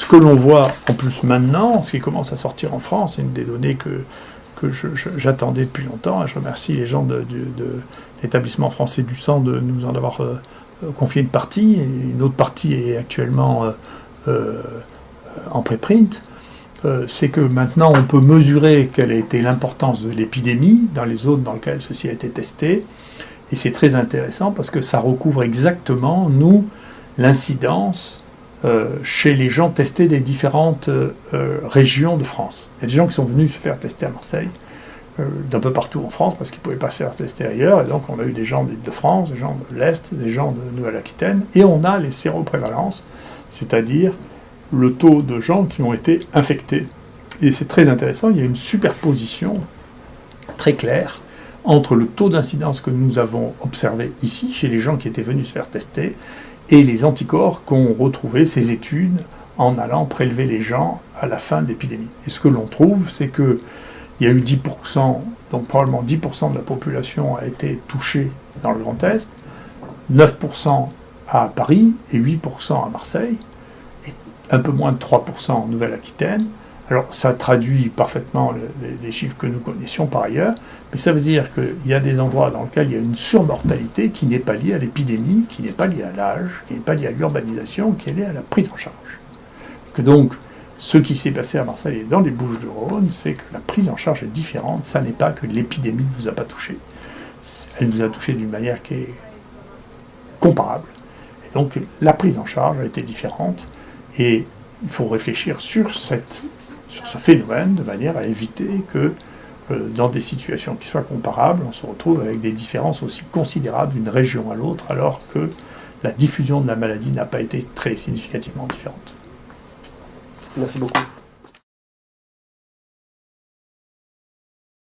que l'on voit en plus maintenant, ce qui commence à sortir en France, c'est une des données que j'attendais depuis longtemps, et je remercie les gens de l'établissement français du sang de nous en avoir confié une partie, et une autre partie est actuellement en préprint. C'est que maintenant on peut mesurer quelle a été l'importance de l'épidémie dans les zones dans lesquelles ceci a été testé, et c'est très intéressant parce que ça recouvre exactement, nous, l'incidence chez les gens testés des différentes régions de France. Il y a des gens qui sont venus se faire tester à Marseille, d'un peu partout en France, parce qu'ils ne pouvaient pas se faire tester ailleurs, et donc on a eu des gens d'Île-de-France, des gens de l'Est, des gens de Nouvelle-Aquitaine, et on a les séroprévalences, c'est-à-dire le taux de gens qui ont été infectés. Et c'est très intéressant, il y a une superposition très claire entre le taux d'incidence que nous avons observé ici, chez les gens qui étaient venus se faire tester, et les anticorps qu'ont retrouvé ces études en allant prélever les gens à la fin de l'épidémie. Et ce que l'on trouve, c'est qu'il y a eu 10%, donc probablement 10% de la population a été touchée dans le Grand Est, 9% à Paris et 8% à Marseille, et un peu moins de 3% en Nouvelle-Aquitaine. Alors ça traduit parfaitement les chiffres que nous connaissions par ailleurs, mais ça veut dire qu'il y a des endroits dans lesquels il y a une surmortalité qui n'est pas liée à l'épidémie, qui n'est pas liée à l'âge, qui n'est pas liée à l'urbanisation, qui est liée à la prise en charge. Que donc, ce qui s'est passé à Marseille et dans les Bouches-du-Rhône, c'est que la prise en charge est différente. Ça n'est pas que l'épidémie ne nous a pas touchés. Elle nous a touchés d'une manière qui est comparable. Et donc, la prise en charge a été différente. Et il faut réfléchir sur ce phénomène de manière à éviter que dans des situations qui soient comparables, on se retrouve avec des différences aussi considérables d'une région à l'autre, alors que la diffusion de la maladie n'a pas été très significativement différente. Merci beaucoup.